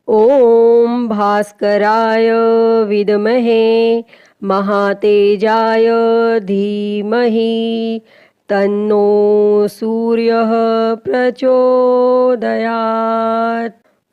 ओम भास्कराय विद्महे महातेजाय धीमहि तन्नो सूर्यः प्रचोदयात्।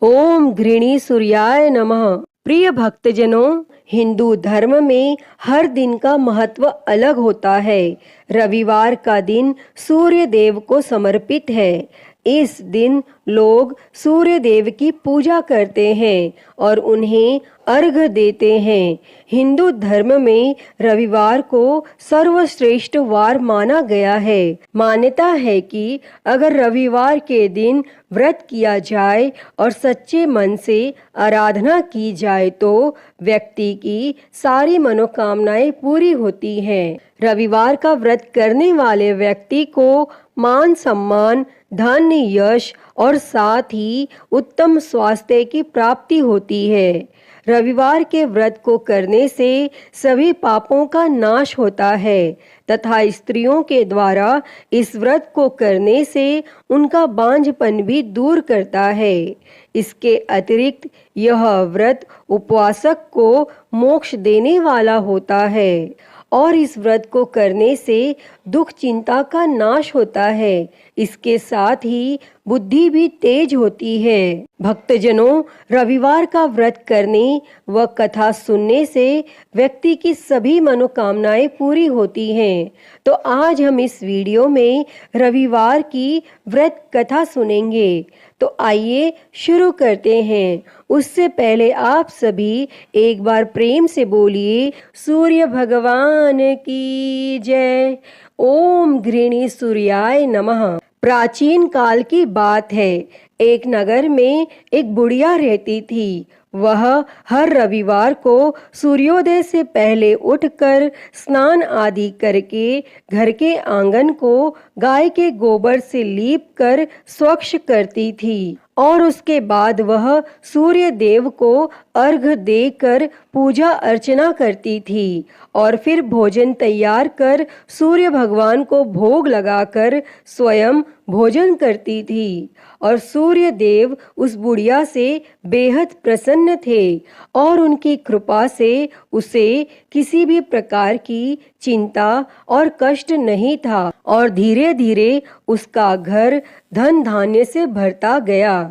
ओम घृणी सूर्याय नमः। प्रिय भक्तजनों, हिंदू धर्म में हर दिन का महत्व अलग होता है। रविवार का दिन सूर्य देव को समर्पित है। इस दिन लोग सूर्य देव की पूजा करते हैं और उन्हें अर्घ्य देते हैं। हिंदू धर्म में रविवार को सर्वश्रेष्ठ वार माना गया है। मान्यता है कि अगर रविवार के दिन व्रत किया जाए और सच्चे मन से आराधना की जाए तो व्यक्ति की सारी मनोकामनाएं पूरी होती हैं। रविवार का व्रत करने वाले व्यक्ति को मान सम्मान, धन, यश और साथ ही उत्तम स्वास्थ्य की प्राप्ति होती है। रविवार के व्रत को करने से सभी पापों का नाश होता है तथा स्त्रियों के द्वारा इस व्रत को करने से उनका बांझपन भी दूर करता है। इसके अतिरिक्त यह व्रत उपवासक को मोक्ष देने वाला होता है और इस व्रत को करने से दुख चिंता का नाश होता है। इसके साथ ही बुद्धि भी तेज होती है। भक्तजनों, रविवार का व्रत करने व कथा सुनने से व्यक्ति की सभी मनोकामनाएं पूरी होती हैं। तो आज हम इस वीडियो में रविवार की व्रत कथा सुनेंगे। तो आइए शुरू करते हैं। उससे पहले आप सभी एक बार प्रेम से बोलिए, सूर्य भगवान की जय। ओम घृणी सूर्याय नमः। प्राचीन काल की बात है। एक नगर में एक बुढ़िया रहती थी। वह हर रविवार को सूर्योदय से पहले उठकर स्नान आदि करके घर के आंगन को गाय के गोबर से लीप कर स्वच्छ करती थी और उसके बाद वह सूर्य देव को अर्घ्य देकर पूजा अर्चना करती थी और फिर भोजन तैयार कर सूर्य भगवान को भोग लगाकर स्वयं भोजन करती थी और सूर्य देव उस बुढ़िया से बेहद प्रसन्न थे और उनकी कृपा से उसे किसी भी प्रकार की चिंता और कष्ट नहीं था और धीरे धीरे उसका घर धन धान्य से भरता गया।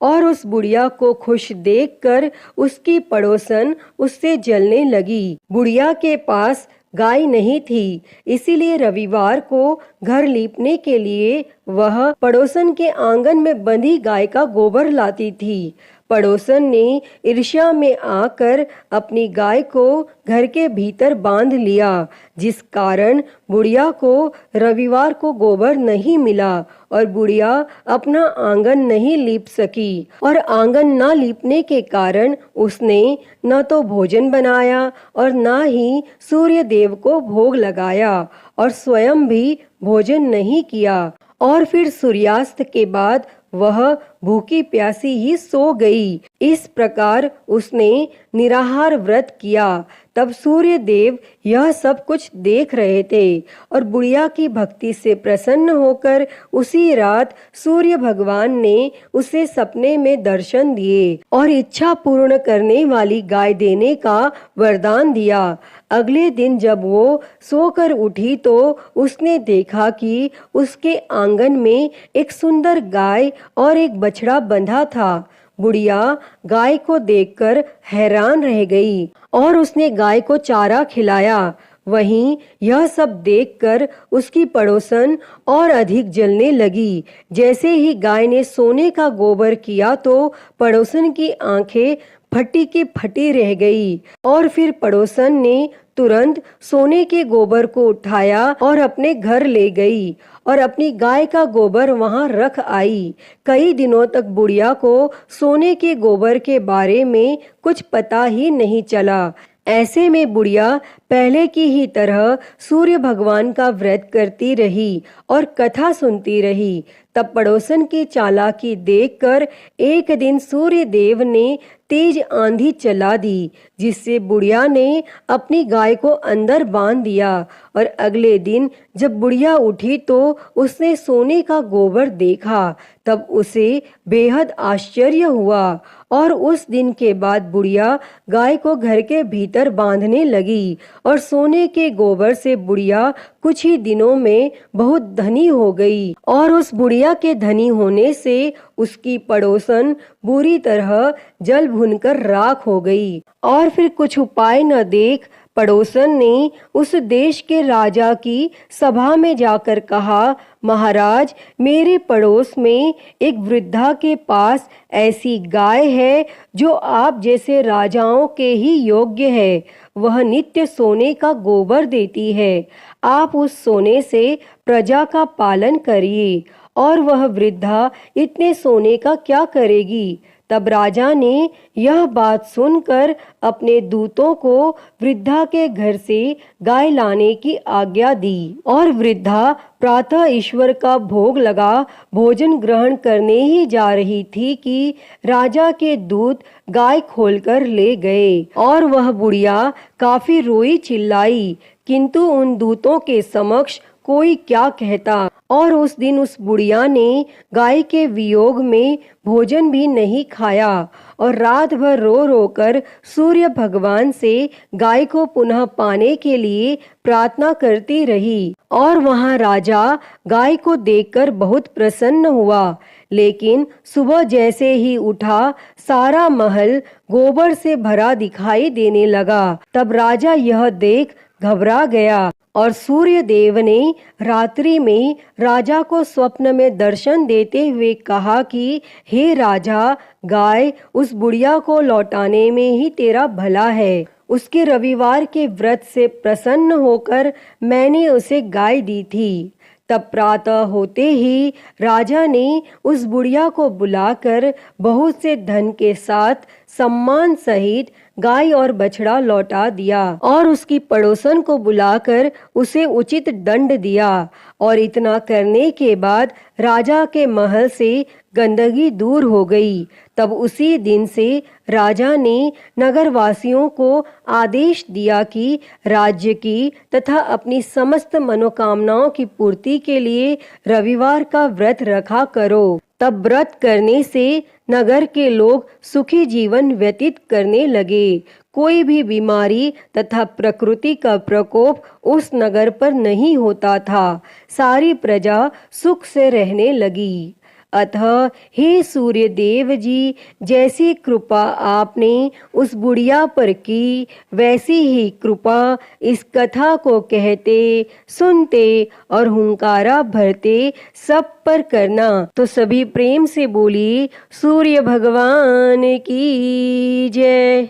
और उस बुढ़िया को खुश देखकर उसकी पड़ोसन उससे जलने लगी। बुढ़िया के पास गाय नहीं थी, इसीलिए रविवार को घर लीपने के लिए वह पड़ोसन के आंगन में बंधी गाय का गोबर लाती थी। पड़ोसन ने ईर्ष्या में आकर अपनी गाय को घर के भीतर बांध लिया, जिस कारण बुढ़िया को रविवार को गोबर नहीं मिला और बुढ़िया अपना आंगन नहीं लीप सकी। और आंगन न लीपने के कारण उसने न तो भोजन बनाया और न ही सूर्य देव को भोग लगाया और स्वयं भी भोजन नहीं किया। और फिर सूर्यास्त के बाद वह भूखी प्यासी ही सो गई। इस प्रकार उसने निराहार व्रत किया। तब सूर्य देव यह सब कुछ देख रहे थे और बुढ़िया की भक्ति से प्रसन्न होकर उसी रात सूर्य भगवान ने उसे सपने में दर्शन दिए और इच्छा पूर्ण करने वाली गाय देने का वरदान दिया। अगले दिन जब वो सोकर उठी तो उसने देखा कि उसके आंगन में एक सुंदर गाय और एक बछड़ा बंधा था। बुढ़िया गाय को देखकर हैरान रह गई और उसने गाय को चारा खिलाया। वहीं यह सब देखकर उसकी पड़ोसन और अधिक जलने लगी। जैसे ही गाय ने सोने का गोबर किया तो पड़ोसन की आंखें फटी की फटी रह गई और फिर पड़ोसन ने तुरंत सोने के गोबर को उठाया और अपने घर ले गई और अपनी गाय का गोबर वहां रख आई। कई दिनों तक बुढ़िया को सोने के गोबर के बारे में कुछ पता ही नहीं चला। ऐसे में बुढ़िया पहले की ही तरह सूर्य भगवान का व्रत करती रही और कथा सुनती रही। तब पड़ोसन की चालाकी देखकर एक दिन सूर्य देव ने तेज आंधी चला दी, जिससे बुढ़िया ने अपनी गाय को अंदर बांध दिया। और अगले दिन जब बुढ़िया उठी तो उसने सोने का गोबर देखा। तब उसे बेहद आश्चर्य हुआ और उस दिन के बाद बुढ़िया गाय को घर के भीतर बांधने लगी और सोने के गोबर से बुढ़िया कुछ ही दिनों में बहुत धनी हो गई। और उस बुढ़िया के धनी होने से उसकी पड़ोसन बुरी तरह जल भुनकर राख हो गई। और फिर कुछ उपाय न देख पड़ोसन ने उस देश के राजा की सभा में जाकर कहा, महाराज, मेरे पड़ोस में एक वृद्धा के पास ऐसी गाय है जो आप जैसे राजाओं के ही योग्य है। वह नित्य सोने का गोबर देती है। आप उस सोने से प्रजा का पालन करिए। और वह वृद्धा इतने सोने का क्या करेगी? तब राजा ने यह बात सुनकर अपने दूतों को वृद्धा के घर से गाय लाने की आज्ञा दी। और वृद्धा प्रातः ईश्वर का भोग लगा भोजन ग्रहण करने ही जा रही थी कि राजा के दूत गाय खोलकर ले गए। और वह बुढ़िया काफी रोई चिल्लाई, किंतु उन दूतों के समक्ष कोई क्या कहता। और उस दिन उस बुढ़िया ने गाय के वियोग में भोजन भी नहीं खाया और रात भर रो रो कर सूर्य भगवान से गाय को पुनः पाने के लिए प्रार्थना करती रही। और वहाँ राजा गाय को देखकर बहुत प्रसन्न हुआ। लेकिन सुबह जैसे ही उठा, सारा महल गोबर से भरा दिखाई देने लगा। तब राजा यह देख घबरा गया और सूर्य देव ने रात्रि में राजा को स्वप्न में दर्शन देते हुए कहा कि हे राजा, गाय उस बुढ़िया को लौटाने में ही तेरा भला है। उसके रविवार के व्रत से प्रसन्न होकर मैंने उसे गाय दी थी। तब प्रातः होते ही राजा ने उस बुढ़िया को बुलाकर बहुत से धन के साथ सम्मान सहित गाय और बछड़ा लौटा दिया और उसकी पड़ोसन को बुलाकर उसे उचित दंड दिया। और इतना करने के बाद राजा के महल से गंदगी दूर हो गई। तब उसी दिन से राजा ने नगरवासियों को आदेश दिया कि राज्य की तथा अपनी समस्त मनोकामनाओं की पूर्ति के लिए रविवार का व्रत रखा करो। तब व्रत करने से नगर के लोग सुखी जीवन व्यतीत करने लगे। कोई भी बीमारी तथा प्रकृति का प्रकोप उस नगर पर नहीं होता था। सारी प्रजा सुख से रहने लगी। अतः हे सूर्य देव जी, जैसी कृपा आपने उस बुढ़िया पर की, वैसी ही कृपा इस कथा को कहते, सुनते और हुंकारा भरते सब पर करना। तो सभी प्रेम से बोली सूर्य भगवान की जय।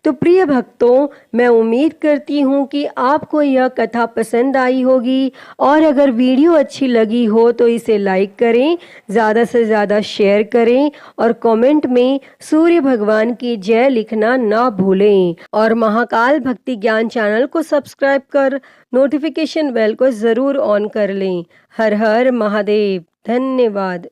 तो प्रिय भक्तों, मैं उम्मीद करती हूँ कि आपको यह कथा पसंद आई होगी और अगर वीडियो अच्छी लगी हो तो इसे लाइक करें, ज़्यादा से ज़्यादा शेयर करें और कमेंट में सूर्य भगवान की जय लिखना ना भूलें। और महाकाल भक्ति ज्ञान चैनल को सब्सक्राइब कर नोटिफिकेशन बेल को ज़रूर ऑन कर लें। हर हर महादेव। धन्यवाद।